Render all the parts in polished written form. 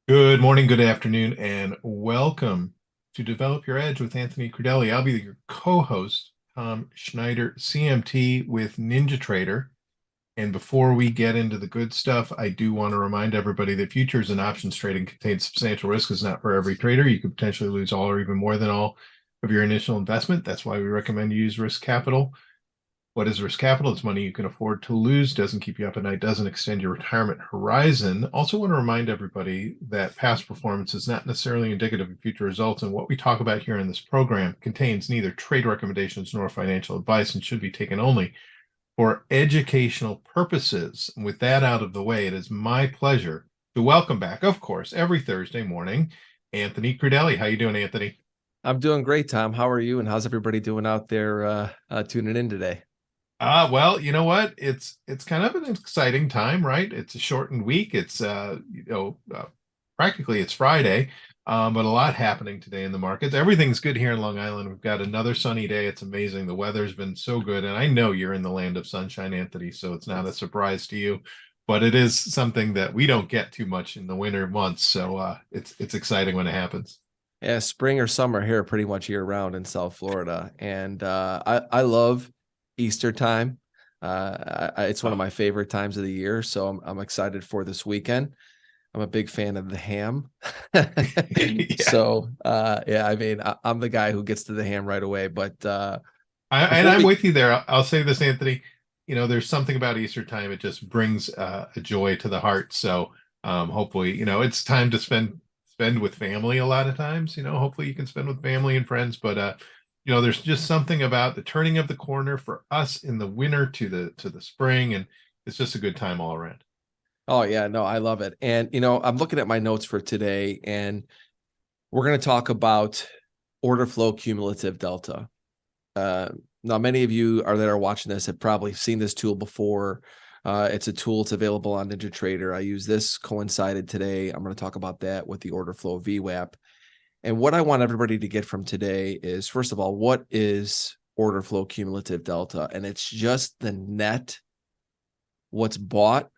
Good morning, good afternoon, and welcome to Develop Your Edge with Anthony Crudele. I'll be your co-host, Tom Schneider, CMT with NinjaTrader. And before we get into the good stuff, I do want to remind everybody that futures and options trading contains substantial risk. Is not for every trader. You could potentially lose all or even more than all of your initial investment. That's why we recommend you use risk capital. What is risk capital? It's money you can afford to lose, doesn't keep you up at night, doesn't extend your retirement horizon. Also want to remind everybody that past performance is not necessarily indicative of future results, and what we talk about here in this program contains neither trade recommendations nor financial advice and should be taken only for educational purposes. And with that out of the way, it is my pleasure to welcome back, of course, every Thursday morning, Anthony Crudele. How you doing, Anthony? I'm doing great, Tom. How are you? And how's everybody doing out there tuning in today? Well, you know what? It's kind of an exciting time, right? It's a shortened week. It's practically it's Friday, but a lot happening today in the markets. Everything's good here in Long Island. We've got another sunny day. It's amazing. The weather's been so good, and I know you're in the land of sunshine, Anthony, so it's not a surprise to you. But it is something that we don't get too much in the winter months, so it's exciting when it happens. Yeah, spring or summer here pretty much year round in South Florida. And I love Easter time. It's one of Oh, my favorite times of the year. So I'm excited for this weekend. I'm a big fan of the ham. yeah. So yeah, I mean, I'm the guy who gets to the ham right away. But And before I'm we with you there. I'll say this, Anthony. You know, there's something about Easter time. It just brings a joy to the heart. So hopefully, it's time to spend with family a lot of times. Hopefully you can spend with family and friends. But there's just something about the turning of the corner for us in the winter to the spring, and it's just a good time all around. Oh yeah, no, I love it. And I'm looking at my notes for today, and we're going to talk about order flow cumulative delta. Uh, Now, many of you that are watching this have probably seen this tool before. It's a tool. It's available on NinjaTrader. I use this coincided today. I'm going to talk about that with the order flow VWAP. And what I want everybody to get from today is, first of all, what is order flow cumulative delta? And it's just the net, what's bought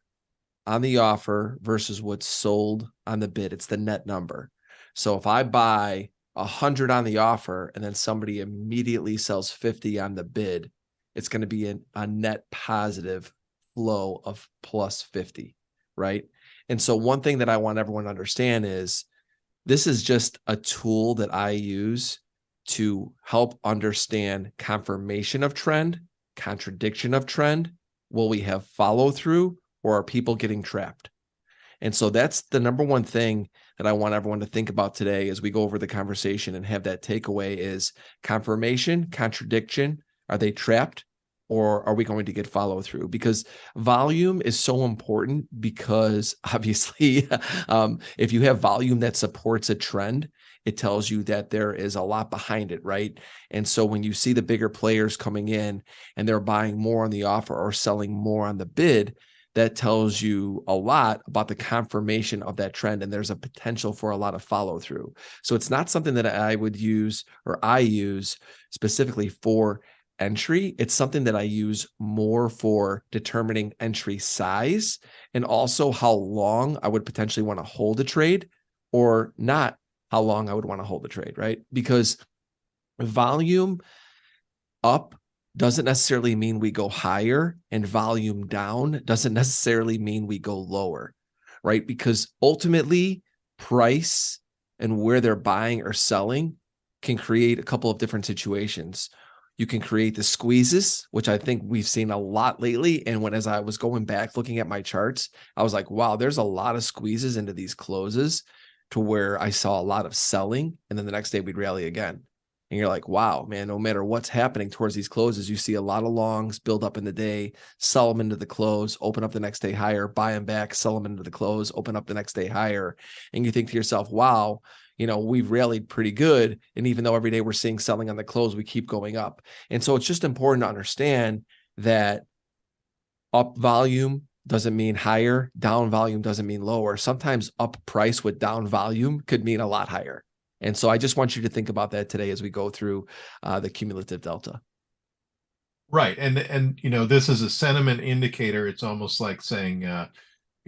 on the offer versus what's sold on the bid. It's the net number. So if I buy 100 on the offer and then somebody immediately sells 50 on the bid, it's going to be a net positive flow of plus 50, right? And so one thing that I want everyone to understand is this is just a tool that I use to help understand confirmation of trend, contradiction of trend. Will we have follow through, or are people getting trapped? And so that's the number one thing that I want everyone to think about today as we go over the conversation and have that takeaway is confirmation, contradiction. Are they trapped, or are we going to get follow through? Because volume is so important because obviously, if you have volume that supports a trend, it tells you that there is a lot behind it, right? And so when you see the bigger players coming in and they're buying more on the offer or selling more on the bid, that tells you a lot about the confirmation of that trend. And there's a potential for a lot of follow through. So it's not something that I would use or I use specifically for entry. It's something that I use more for determining entry size and also how long I would potentially want to hold a trade or not how long I would want to hold the trade, right? Because volume up doesn't necessarily mean we go higher, and volume down doesn't necessarily mean we go lower, right? Because ultimately, price and where they're buying or selling can create a couple of different situations. You can create the squeezes, which I think we've seen a lot lately. And as I was going back looking at my charts, I was like, wow, there's a lot of squeezes into these closes to where I saw a lot of selling. And then the next day we'd rally again. And you're like, wow, man, no matter what's happening towards these closes, you see a lot of longs build up in the day, sell them into the close, open up the next day higher, buy them back, sell them into the close, open up the next day higher. And you think to yourself, wow, we've rallied pretty good. And even though every day we're seeing selling on the close, we keep going up. And so it's just important to understand that up volume doesn't mean higher, down volume doesn't mean lower. Sometimes up price with down volume could mean a lot higher. And so I just want you to think about that today as we go through the cumulative delta. Right. And this is a sentiment indicator. It's almost like saying,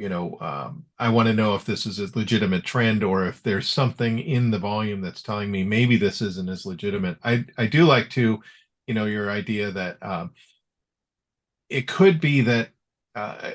I want to know if this is a legitimate trend or if there's something in the volume that's telling me maybe this isn't as legitimate. I do like to, your idea that it could be that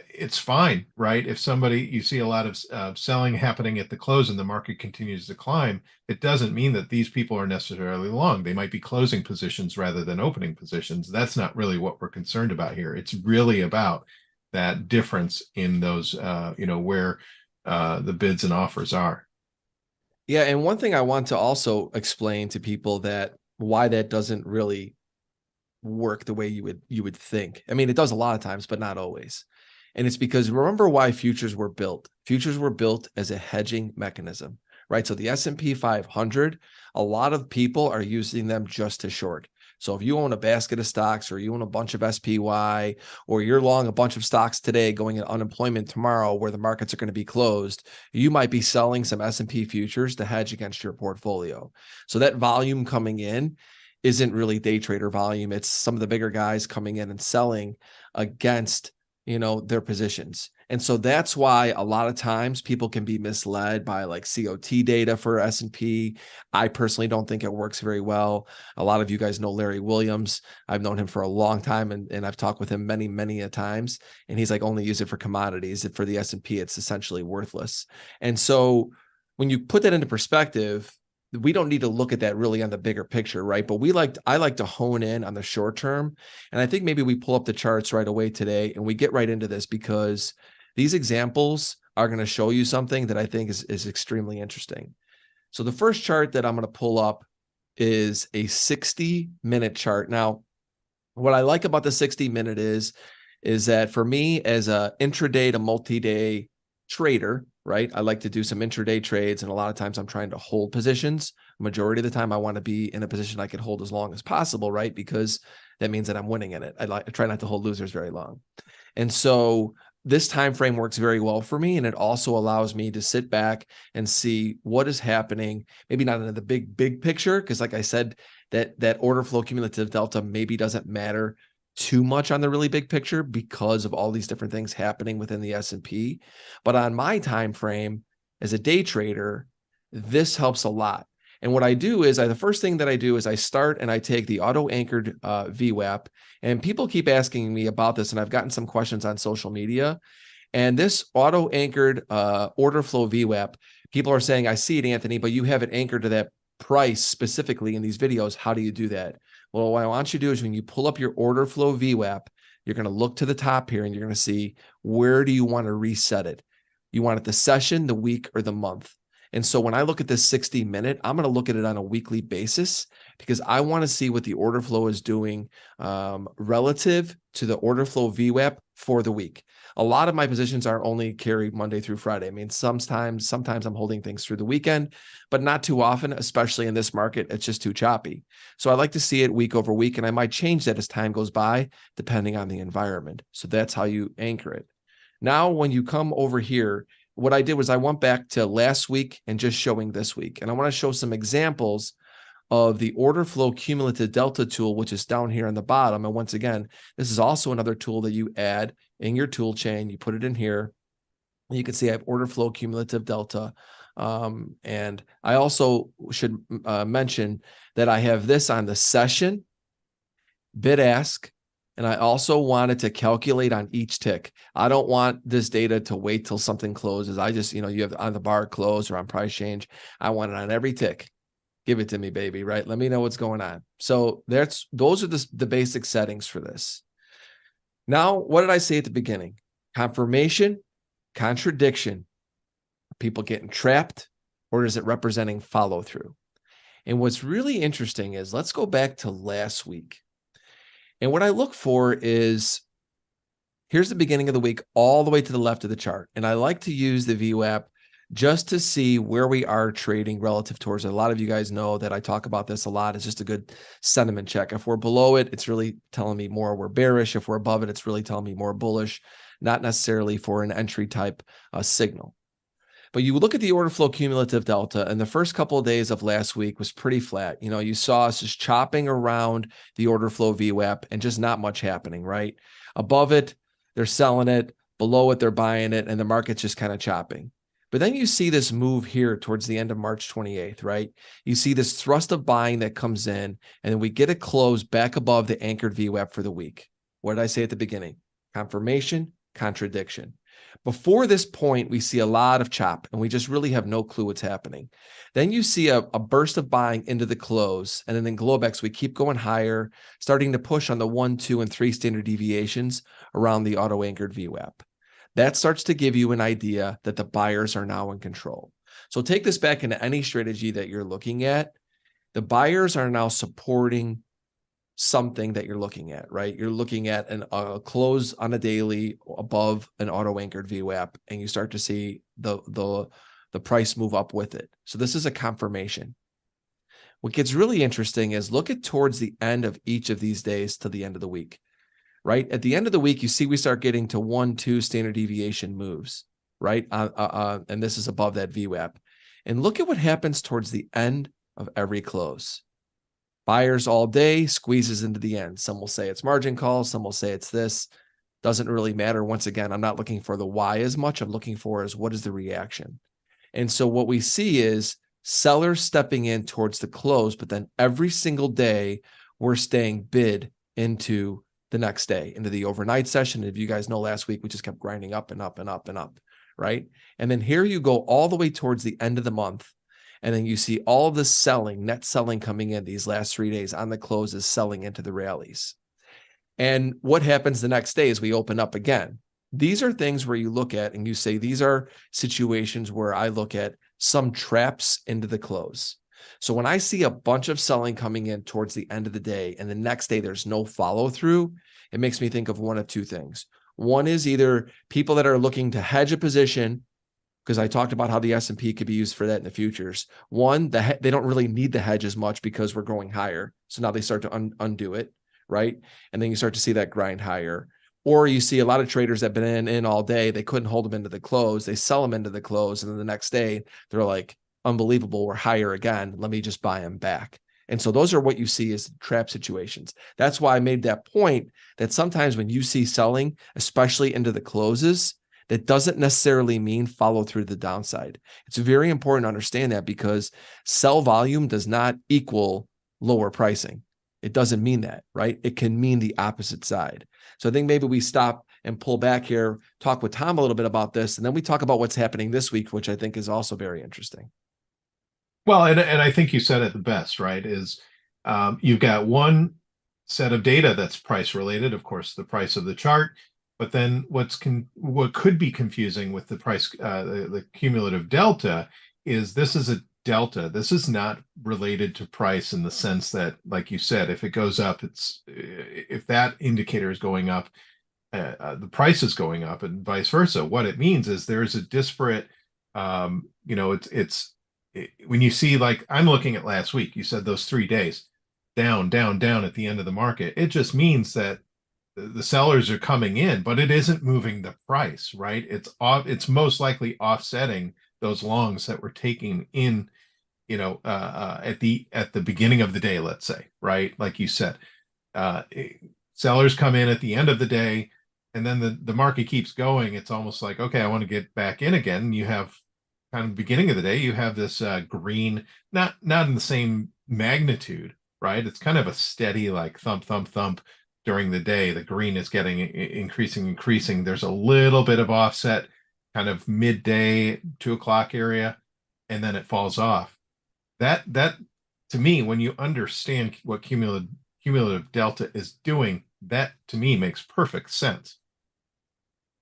it's fine, right? If you see a lot of selling happening at the close and the market continues to climb, it doesn't mean that these people are necessarily long. They might be closing positions rather than opening positions. That's not really what we're concerned about here. It's really about that difference in those, where the bids and offers are. Yeah, and one thing I want to also explain to people that why that doesn't really work the way you would think. I mean, it does a lot of times, but not always. And it's because remember why futures were built. Futures were built as a hedging mechanism, right? So the S&P 500, a lot of people are using them just to short. So if you own a basket of stocks or you own a bunch of SPY or you're long a bunch of stocks today going at unemployment tomorrow where the markets are going to be closed, you might be selling some S&P futures to hedge against your portfolio. So that volume coming in isn't really day trader volume. It's some of the bigger guys coming in and selling against, their positions. And so that's why a lot of times people can be misled by like COT data for S&P. I personally don't think it works very well. A lot of you guys know Larry Williams. I've known him for a long time and I've talked with him many, many a times. And he's like, only use it for commodities. For the S&P, it's essentially worthless. And so when you put that into perspective, we don't need to look at that really on the bigger picture, right? But I like to hone in on the short term. And I think maybe we pull up the charts right away today and we get right into this because these examples are going to show you something that I think is extremely interesting. So the first chart that I'm going to pull up is a 60-minute chart. Now, what I like about the 60-minute is that for me as a intraday to multi-day trader, right? I like to do some intraday trades, and a lot of times I'm trying to hold positions. Majority of the time, I want to be in a position I can hold as long as possible, right? Because that means that I'm winning in it. I try not to hold losers very long. And so this time frame works very well for me, and it also allows me to sit back and see what is happening, maybe not in the big picture, because like I said, that order flow cumulative delta maybe doesn't matter too much on the really big picture because of all these different things happening within the S&P. But on my time frame as a day trader, this helps a lot. And what I do is the first thing that I do is I start and I take the auto-anchored VWAP. And people keep asking me about this, and I've gotten some questions on social media. And this auto-anchored order flow VWAP, people are saying, I see it, Anthony, but you have it anchored to that price specifically in these videos. How do you do that? Well, what I want you to do is when you pull up your order flow VWAP, you're going to look to the top here and you're going to see where do you want to reset it? You want it the session, the week, or the month? And so when I look at this 60-minute, I'm going to look at it on a weekly basis because I want to see what the order flow is doing relative to the order flow VWAP for the week. A lot of my positions are only carried Monday through Friday. I mean, sometimes I'm holding things through the weekend, but not too often, especially in this market. It's just too choppy. So I like to see it week over week, and I might change that as time goes by, depending on the environment. So that's how you anchor it. Now, when you come over here, what I did was I went back to last week and just showing this week. And I want to show some examples of the order flow cumulative delta tool, which is down here on the bottom. And once again, this is also another tool that you add in your tool chain. You put it in here. And you can see I have order flow cumulative delta. And I also should mention that I have this on the session, bid ask, and I also wanted to calculate on each tick. I don't want this data to wait till something closes. I just, you have on the bar close or on price change. I want it on every tick. Give it to me, baby, right? Let me know what's going on. So those are the basic settings for this. Now, what did I say at the beginning? Confirmation, contradiction. Are people getting trapped, or is it representing follow through? And what's really interesting is let's go back to last week. And what I look for is, here's the beginning of the week all the way to the left of the chart. And I like to use the VWAP just to see where we are trading relative towards it. A lot of you guys know that I talk about this a lot. It's just a good sentiment check. If we're below it, it's really telling me more we're bearish. If we're above it, it's really telling me more bullish, not necessarily for an entry type signal. But you look at the order flow cumulative delta, and the first couple of days of last week was pretty flat. You saw us just chopping around the order flow VWAP and just not much happening, right? Above it, they're selling it. below it, they're buying it, and the market's just kind of chopping. But then you see this move here towards the end of March 28th, right? You see this thrust of buying that comes in, and then we get a close back above the anchored VWAP for the week. What did I say at the beginning? Confirmation, contradiction. Before this point, we see a lot of chop, and we just really have no clue what's happening. Then you see a burst of buying into the close, and then in Globex, we keep going higher, starting to push on the 1, 2, and 3 standard deviations around the auto-anchored VWAP. That starts to give you an idea that the buyers are now in control. So take this back into any strategy that you're looking at. The buyers are now supporting something that you're looking at, right? You're looking at a close on a daily above an auto-anchored VWAP, and you start to see the price move up with it. So this is a confirmation. What gets really interesting is look at towards the end of each of these days to the end of the week, right? At the end of the week, you see we start getting to 1, 2 standard deviation moves, right? And this is above that VWAP. And look at what happens towards the end of every close. Buyers all day, squeezes into the end. Some will say it's margin calls. Some will say it's this. Doesn't really matter. Once again, I'm not looking for the why as much. I'm looking for is what is the reaction. And so what we see is sellers stepping in towards the close, but then every single day we're staying bid into the next day, into the overnight session. If you guys know, last week we just kept grinding up and up and up and up, right? And then here you go all the way towards the end of the month. And then you see all of the selling, net selling coming in these last 3 days on the closes, selling into the rallies. And what happens the next day is we open up again. These are things where you look at and you say, these are situations where I look at some traps into the close. So when I see a bunch of selling coming in towards the end of the day and the next day there's no follow through, it makes me think of one of two things. One is either people that are looking to hedge a position, because I talked about how the S&P could be used for that in the futures. One, they don't really need the hedge as much because we're going higher. So now they start to undo it, right? And then you start to see that grind higher. Or you see a lot of traders that have been in all day. They couldn't hold them into the close. They sell them into the close. And then the next day, they're like, unbelievable, we're higher again. Let me just buy them back. And so those are what you see as trap situations. That's why I made that point that sometimes when you see selling, especially into the closes, that doesn't necessarily mean follow through the downside. It's very important to understand that because sell volume does not equal lower pricing. It doesn't mean that, right? It can mean the opposite side. So I think maybe we stop and pull back here, talk with Tom a little bit about this, and then we talk about what's happening this week, which I think is also very interesting. Well, and I think you said it the best, right? Is you've got one set of data that's price related, of course, the price of the chart. But then what could be confusing with the price, the cumulative delta, is this is a delta. This is not related to price in the sense that, like you said, if it goes up, if that indicator is going up, the price is going up, and vice versa. What it means is there's a disparate, when you see, like I'm looking at last week, you said those 3 days down, down, down at the end of the market. It just means that the sellers are coming in, but it isn't moving the price, right? It's most likely offsetting those longs that we're taking in, at the beginning of the day, let's say, right? Like you said, sellers come in at the end of the day, and then the market keeps going. It's almost like, okay, I want to get back in again. And you have kind of beginning of the day, you have this green, not in the same magnitude, right? It's kind of a steady like thump, thump, thump. During the day, the green is getting increasing. There's a little bit of offset kind of midday, 2 o'clock area, and then it falls off. That to me, when you understand what cumulative delta is doing, that to me makes perfect sense.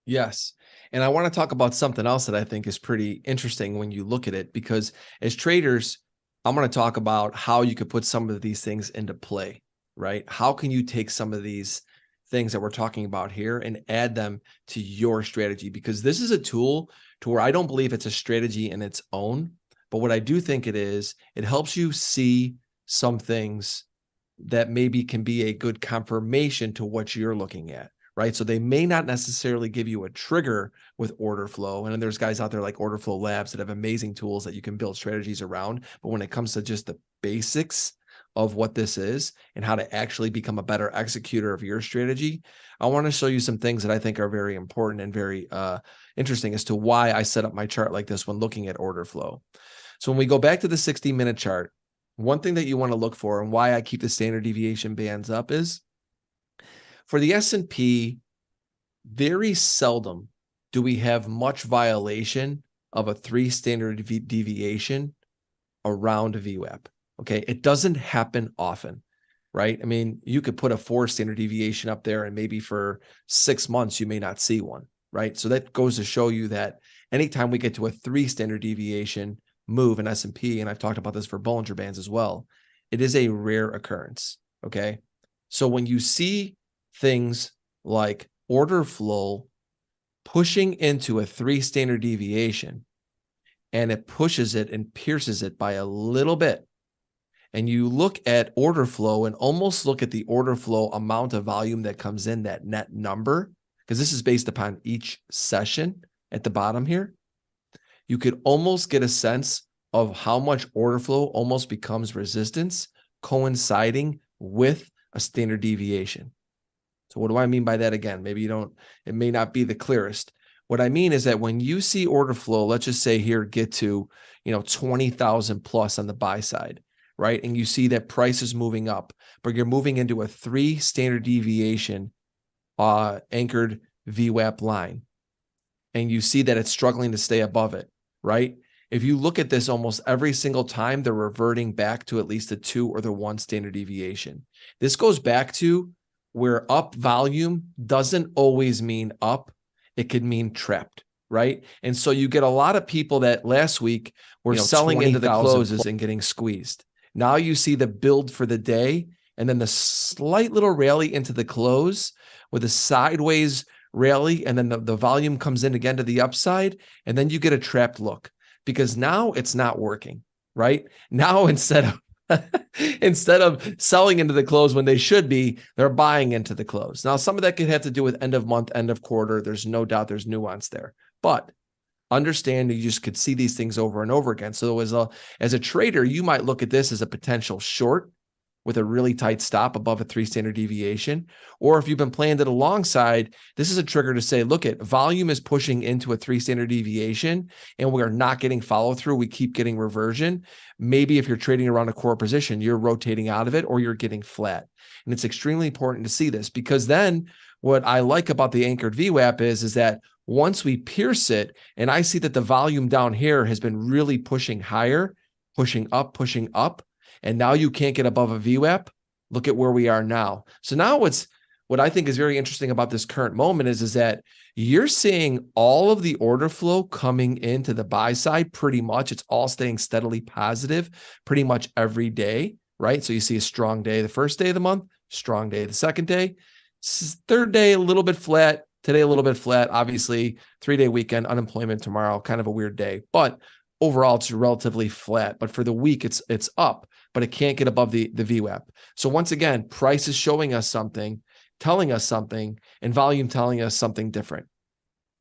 Yes. And I want to talk about something else that I think is pretty interesting when you look at it, because as traders, I'm going to talk about how you could put some of these things into play. Right? How can you take some of these things that we're talking about here and add them to your strategy? Because this is a tool to where I don't believe it's a strategy in its own, but what I do think it is, it helps you see some things that maybe can be a good confirmation to what you're looking at, right? So they may not necessarily give you a trigger with order flow. And then there's guys out there like Order Flow Labs that have amazing tools that you can build strategies around. But when it comes to just the basics, of what this is and how to actually become a better executor of your strategy, I want to show you some things that I think are very important and very interesting as to why I set up my chart like this when looking at order flow. So when we go back to the 60-minute chart, one thing that you want to look for and why I keep the standard deviation bands up is for the S&P, very seldom do we have much violation of a 3 standard deviation around a VWAP. Okay. It doesn't happen often, right? I mean, you could put a 4 standard deviation up there and maybe for 6 months, you may not see one, right? So that goes to show you that anytime we get to a 3 standard deviation move in S&P, and I've talked about this for Bollinger Bands as well, it is a rare occurrence. Okay. So when you see things like order flow pushing into a 3 standard deviation, and it pushes it and pierces it by a little bit, and you look at order flow and almost look at the order flow amount of volume that comes in, that net number, because this is based upon each session at the bottom here, you could almost get a sense of how much order flow almost becomes resistance coinciding with a standard deviation. So what do I mean by that? Again, maybe it may not be the clearest. What I mean is that when you see order flow, let's just say here, get to, 20,000 plus on the buy side, right? And you see that price is moving up, but you're moving into a 3 standard deviation anchored VWAP line. And you see that it's struggling to stay above it, right? If you look at this almost every single time, they're reverting back to at least the 2 or the 1 standard deviation. This goes back to where up volume doesn't always mean up. It could mean trapped, right? And so you get a lot of people that last week were selling into the closes and getting squeezed. Now you see the build for the day and then the slight little rally into the close with a sideways rally, and then the volume comes in again to the upside, and then you get a trapped look because now it's not working, right? Now instead of selling into the close when they should be, they're buying into the close. Now, some of that could have to do with end of month, end of quarter. There's no doubt there's nuance there, but understand you just could see these things over and over again. So as a trader, you might look at this as a potential short with a really tight stop above a 3 standard deviation. Or if you've been playing it alongside, this is a trigger to say, look, at volume is pushing into a 3 standard deviation and we are not getting follow through. We keep getting reversion. Maybe if you're trading around a core position, you're rotating out of it or you're getting flat. And it's extremely important to see this because then what I like about the anchored VWAP is that once we pierce it and I see that the volume down here has been really pushing higher, pushing up, and now you can't get above a VWAP, look at where we are now. So now what I think is very interesting about this current moment is that you're seeing all of the order flow coming into the buy side pretty much. It's all staying steadily positive pretty much every day, right? So you see a strong day the first day of the month, strong day the second day, third day a little bit flat, today a little bit flat, obviously 3-day weekend, unemployment tomorrow, kind of a weird day, but overall it's relatively flat. But for the week, it's up, but it can't get above the VWAP. So once again, price is showing us something, telling us something, and volume telling us something different.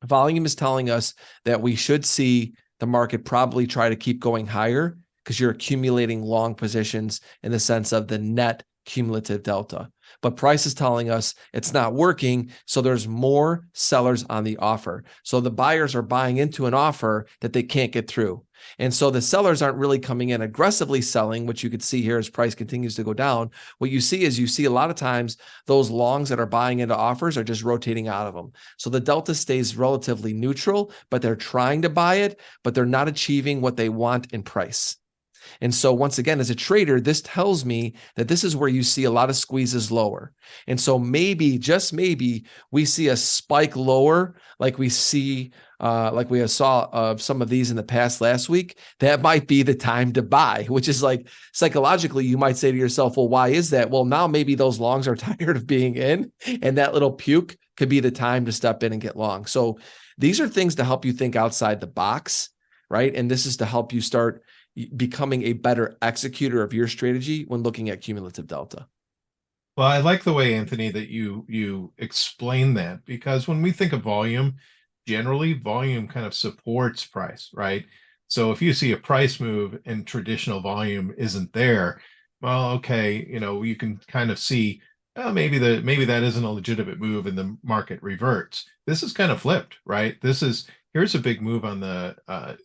Volume is telling us that we should see the market probably try to keep going higher because you're accumulating long positions in the sense of the net cumulative delta. But price is telling us it's not working, so there's more sellers on the offer. So the buyers are buying into an offer that they can't get through. And so the sellers aren't really coming in aggressively selling, which you could see here as price continues to go down. What you see a lot of times those longs that are buying into offers are just rotating out of them. So the delta stays relatively neutral, but they're trying to buy it, but they're not achieving what they want in price. And so once again, as a trader, this tells me that this is where you see a lot of squeezes lower. And so maybe, just maybe, we see a spike lower like we saw of some of these in the past last week. That might be the time to buy, which is like psychologically, you might say to yourself, well, why is that? Well, now maybe those longs are tired of being in, and that little puke could be the time to step in and get long. So these are things to help you think outside the box, right? And this is to help you start becoming a better executor of your strategy when looking at cumulative delta. Well, I like the way, Anthony, that you explain that, because when we think of volume, generally volume kind of supports price, right? So if you see a price move and traditional volume isn't there, well, okay, you can kind of see maybe that isn't a legitimate move and the market reverts. This is kind of flipped, right? Here's a big move on the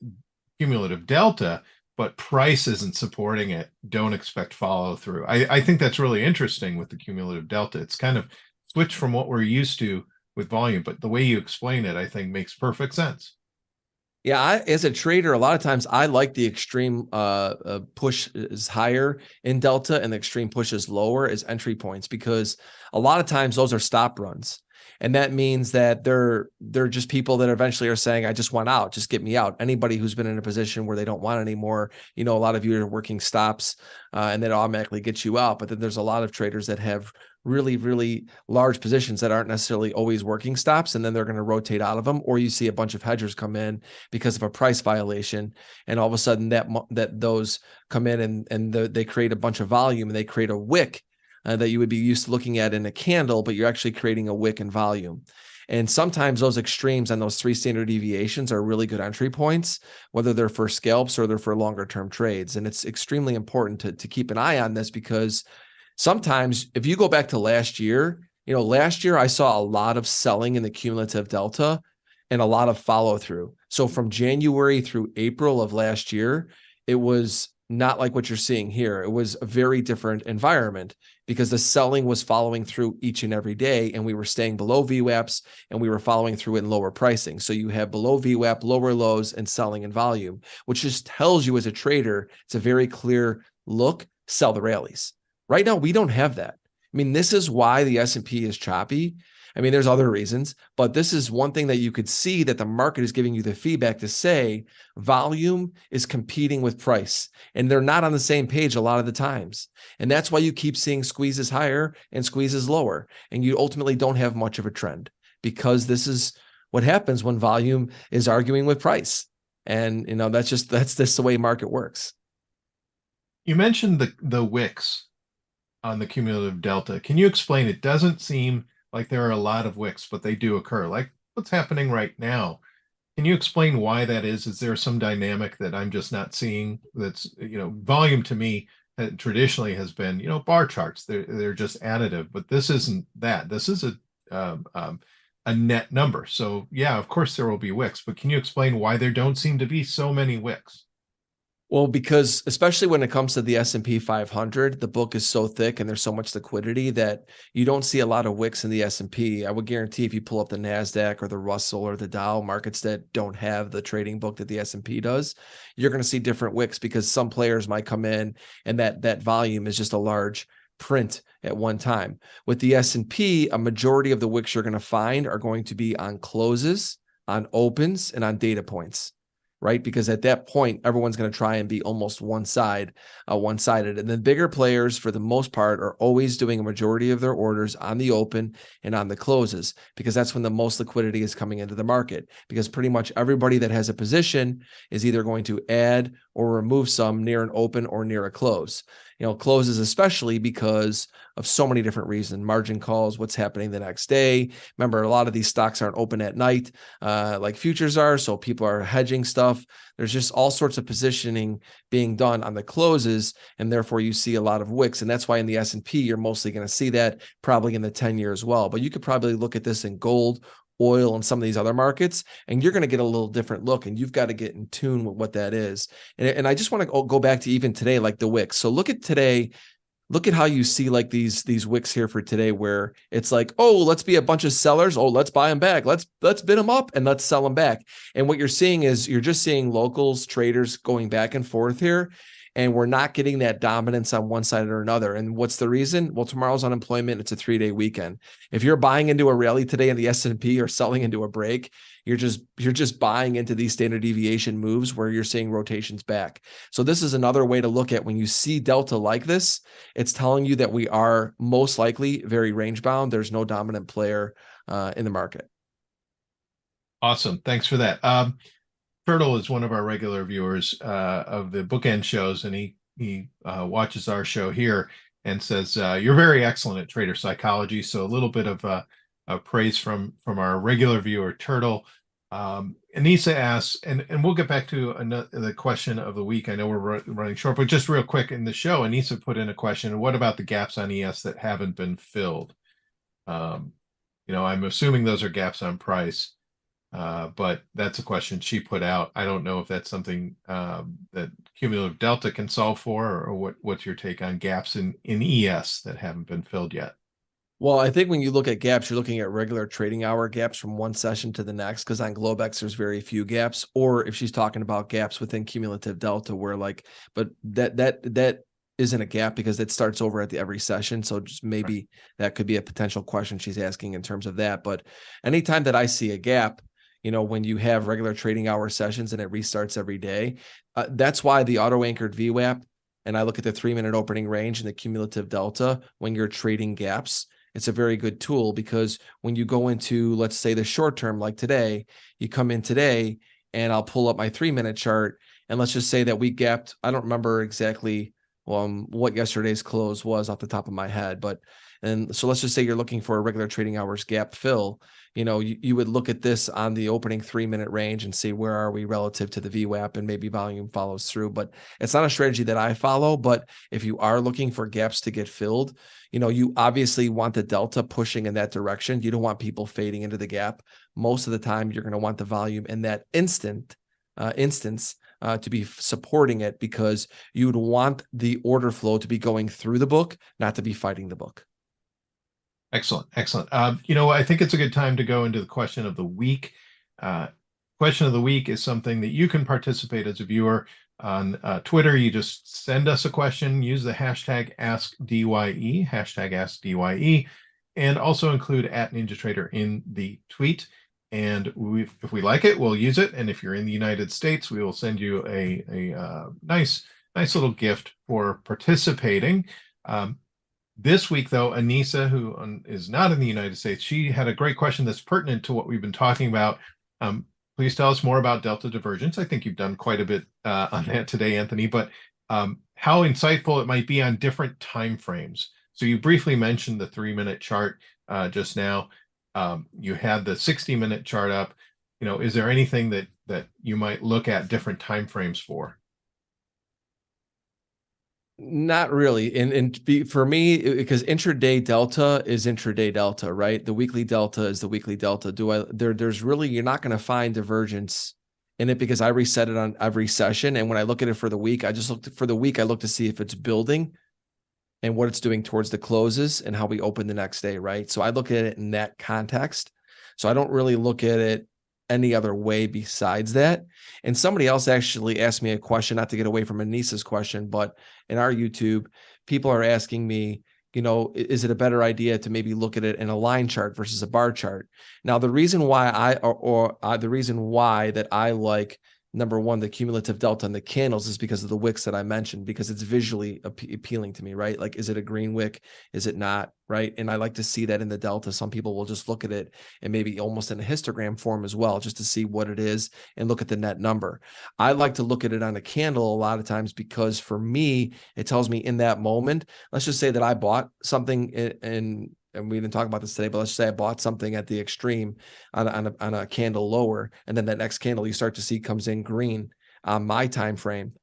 cumulative delta, but price isn't supporting it. Don't expect follow through. I think that's really interesting with the cumulative delta. It's kind of switched from what we're used to with volume, but the way you explain it, I think makes perfect sense. Yeah, as a trader, a lot of times I like the extreme push is higher in delta and the extreme push is lower as entry points, because a lot of times those are stop runs. And that means that they're just people that eventually are saying, I just want out, just get me out. Anybody who's been in a position where they don't want anymore, a lot of you are working stops and that automatically gets you out. But then there's a lot of traders that have really, really large positions that aren't necessarily always working stops, and then they're going to rotate out of them. Or you see a bunch of hedgers come in because of a price violation, and all of a sudden that those come in and they create a bunch of volume and they create a wick that you would be used to looking at in a candle, but you're actually creating a wick in volume. And sometimes those extremes and those 3 standard deviations are really good entry points, whether they're for scalps or they're for longer term trades. And it's extremely important to keep an eye on this, because sometimes if you go back to last year, last year I saw a lot of selling in the cumulative delta and a lot of follow through. So from January through April of last year, it was not like what you're seeing here. It was a very different environment because the selling was following through each and every day, and we were staying below VWAPs and we were following through in lower pricing. So you have below VWAP, lower lows, and selling in volume, which just tells you as a trader, it's a very clear look, sell the rallies. Right now, we don't have that. I mean, this is why the S&P is choppy. I mean, there's other reasons, but this is one thing that you could see that the market is giving you the feedback to say volume is competing with price, and they're not on the same page a lot of the times. And that's why you keep seeing squeezes higher and squeezes lower, and you ultimately don't have much of a trend, because this is what happens when volume is arguing with price. And, that's just the way market works. You mentioned the wicks on the cumulative delta. Can you explain? It doesn't seem like there are a lot of wicks, but they do occur. Like what's happening right now. Can you explain why that is? Is there some dynamic that I'm just not seeing? That's, volume to me traditionally has been, bar charts. They're just additive, but this isn't that. This is a net number. So yeah, of course there will be wicks, but can you explain why there don't seem to be so many wicks? Well, because especially when it comes to the S&P 500, the book is so thick and there's so much liquidity that you don't see a lot of wicks in the S&P. I would guarantee if you pull up the NASDAQ or the Russell or the Dow, markets that don't have the trading book that the S&P does, you're going to see different wicks, because some players might come in and that volume is just a large print at one time. With the S&P, a majority of the wicks you're going to find are going to be on closes, on opens, and on data points. Right? Because at that point, everyone's going to try and be almost one-sided. And the bigger players, for the most part, are always doing a majority of their orders on the open and on the closes, because that's when the most liquidity is coming into the market, because pretty much everybody that has a position is either going to add or remove some near an open or near a close. Closes especially because of so many different reasons, margin calls, what's happening the next day. Remember, a lot of these stocks aren't open at night like futures are, so people are hedging stuff. There's just all sorts of positioning being done on the closes, and therefore you see a lot of wicks. And that's why in the S&P, you're mostly going to see that, probably in the 10-year as well. But you could probably look at this in gold, oil, and some of these other markets, and you're going to get a little different look, and you've got to get in tune with what that is. And I just want to go back to even today, like the wicks. So look at today. Look at how you see like these wicks here for today, where it's like, oh, let's be a bunch of sellers. Oh, let's buy them back. Let's bid them up and let's sell them back. And what you're seeing is you're just seeing locals, traders going back and forth here. And we're not getting that dominance on one side or another. And what's the reason? Well, tomorrow's unemployment. It's a 3-day weekend. If you're buying into a rally today in the S&P or selling into a break, you're just buying into these standard deviation moves where you're seeing rotations back. So this is another way to look at when you see delta like this, it's telling you that we are most likely very range bound. There's no dominant player in the market. Awesome. Thanks for that. Turtle is one of our regular viewers of the bookend shows, and he watches our show here and says you're very excellent at trader psychology. So a little bit of praise from our regular viewer Turtle. Anissa asks, and we'll get back to the question of the week. I know we're running short, but just real quick in the show, Anissa put in a question: what about the gaps on ES that haven't been filled? Um, I'm assuming those are gaps on price, but that's a question she put out. I don't know if that's something that cumulative delta can solve for, or what's your take on gaps in ES that haven't been filled yet? Well, I think when you look at gaps, you're looking at regular trading hour gaps from one session to the next, because on Globex, there's very few gaps. Or if she's talking about gaps within cumulative delta, where like, but that isn't a gap because it starts over at the every session. So just maybe that could be a potential question she's asking in terms of that. But anytime that I see a gap, when you have regular trading hour sessions and it restarts every day, that's why the auto anchored VWAP, and I look at the 3-minute opening range and the cumulative delta when you're trading gaps. It's a very good tool, because when you go into, let's say, the short term, like today, you come in today and I'll pull up my 3-minute chart. And let's just say that we gapped. I don't remember exactly what yesterday's close was off the top of my head, and so let's just say you're looking for a regular trading hours gap fill. You would look at this on the opening 3-minute range and see where are we relative to the VWAP, and maybe volume follows through. But it's not a strategy that I follow. But if you are looking for gaps to get filled, you obviously want the delta pushing in that direction. You don't want people fading into the gap. Most of the time, you're going to want the volume in that instance to be supporting it, because you would want the order flow to be going through the book, not to be fighting the book. Excellent, excellent. I think it's a good time to go into the question of the week. Question of the week is something that you can participate as a viewer on Twitter. You just send us a question, use the hashtag AskDYE, hashtag AskDYE, and also include @NinjaTrader in the tweet. And if we like it, we'll use it. And if you're in the United States, we will send you a nice little gift for participating. This week, though, Anissa, who is not in the United States, she had a great question that's pertinent to what we've been talking about. Please tell us more about delta divergence. I think you've done quite a bit on that today, Anthony, but how insightful it might be on different time frames. So you briefly mentioned the 3-minute chart just now. You had the 60-minute chart up. Is there anything that you might look at different time frames for? Not really. For me, because intraday delta is intraday delta, right? The weekly delta is the weekly delta. There's really, you're not going to find divergence in it, because I reset it on every session. And when I look at it for the week, I just looked for the week. I look to see if it's building and what it's doing towards the closes and how we open the next day, right? So I look at it in that context. So I don't really look at it any other way besides that. And somebody else actually asked me a question, not to get away from Anissa's question, but in our YouTube, people are asking me, is it a better idea to maybe look at it in a line chart versus a bar chart? Now, the reason why the reason why that I like, number one, the cumulative delta and the candles, is because of the wicks that I mentioned, because it's visually appealing to me, right? Like, is it a green wick? Is it not? Right. And I like to see that in the delta. Some people will just look at it and maybe almost in a histogram form as well, just to see what it is and look at the net number. I like to look at it on a candle a lot of times, because for me, it tells me in that moment. Let's just say that I bought something and we didn't talk about this today, but let's say I bought something at the extreme on a candle lower, and then that next candle you start to see comes in green on my time frame.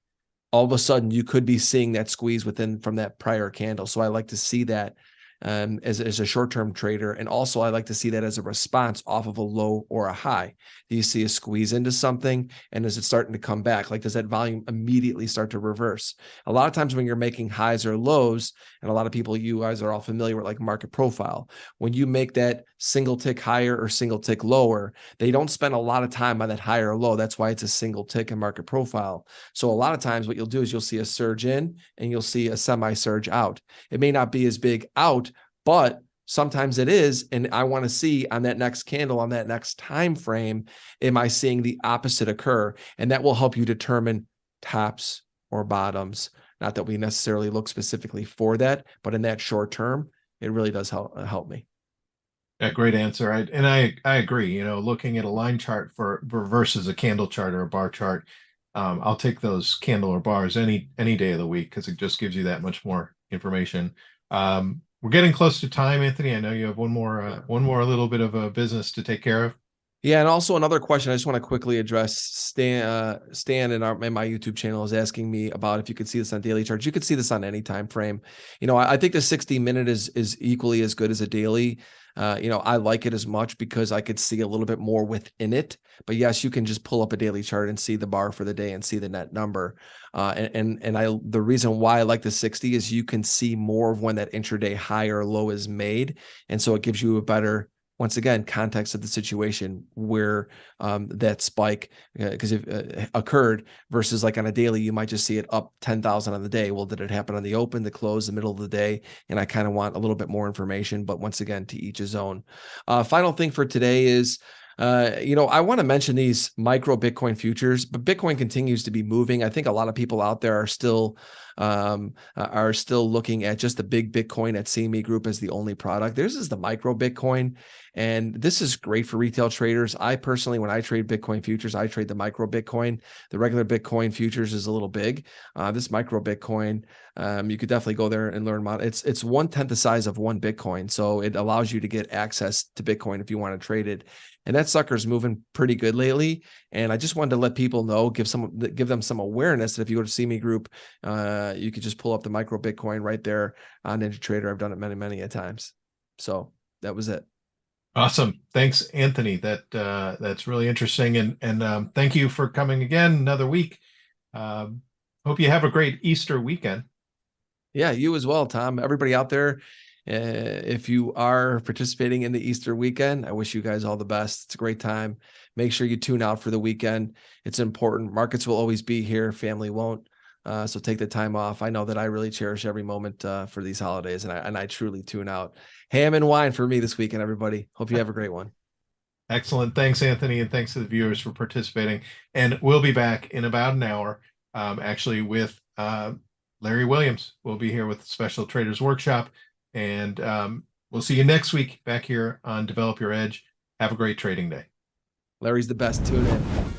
All of a sudden, you could be seeing that squeeze from that prior candle. So I like to see that as a short-term trader. And also I like to see that as a response off of a low or a high. Do you see a squeeze into something? And is it starting to come back? Like, does that volume immediately start to reverse? A lot of times when you're making highs or lows, and a lot of people, you guys are all familiar with like market profile, when you make that single tick higher or single tick lower, they don't spend a lot of time on that higher or low. That's why it's a single tick in market profile. So a lot of times what you'll do is you'll see a surge in and you'll see a semi-surge out. It may not be as big out, but sometimes it is. And I want to see on that next candle, on that next time frame, am I seeing the opposite occur? And that will help you determine tops or bottoms. Not that we necessarily look specifically for that, but in that short term, it really does help me. Yeah, great answer. I agree. Looking at a line chart for versus a candle chart or a bar chart, I'll take those candle or bars any day of the week, because it just gives you that much more information. We're getting close to time, Anthony. I know you have one more little bit of a business to take care of. Yeah, and also another question I just want to quickly address. Stan in my YouTube channel is asking me about if you could see this on daily charts. You could see this on any time frame. I think the 60-minute is equally as good as a daily. I like it as much because I could see a little bit more within it. But yes, you can just pull up a daily chart and see the bar for the day and see the net number. The reason why I like the 60 is you can see more of when that intraday high or low is made, and so it gives you a better, once again, context of the situation where that spike occurred, versus like on a daily, you might just see it up 10,000 on the day. Well, did it happen on the open, the close, the middle of the day? And I kind of want a little bit more information, but once again, to each his own. Final thing for today is, I want to mention these micro Bitcoin futures, but Bitcoin continues to be moving. I think a lot of people out there are still looking at just the big Bitcoin at CME Group as the only product. Theirs is the micro Bitcoin, and this is great for retail traders. I personally, when I trade Bitcoin futures, I trade the micro Bitcoin. The regular Bitcoin futures is a little big. This micro Bitcoin, you could definitely go there and learn about it. It's 1/10 the size of one Bitcoin, so it allows you to get access to Bitcoin if you want to trade it. And that sucker's moving pretty good lately. And I just wanted to let people know, give them some awareness that if you go to CME Group, you could just pull up the micro Bitcoin right there on NinjaTrader. I've done it many, many a times. So that was it. Awesome. Thanks, Anthony. That's really interesting. And thank you for coming again another week. Hope you have a great Easter weekend. Yeah, you as well, Tom. Everybody out there, if you are participating in the Easter weekend, I wish you guys all the best. It's a great time. Make sure you tune out for the weekend. It's important. Markets will always be here. Family won't. So take the time off. I know that I really cherish every moment for these holidays, and I truly tune out. Ham and wine for me this weekend, everybody. Hope you have a great one. Excellent. Thanks, Anthony, and thanks to the viewers for participating. And we'll be back in about an hour, actually, with Larry Williams. We'll be here with the Special Traders Workshop, and we'll see you next week back here on Develop Your Edge. Have a great trading day. Larry's the best. Tune in.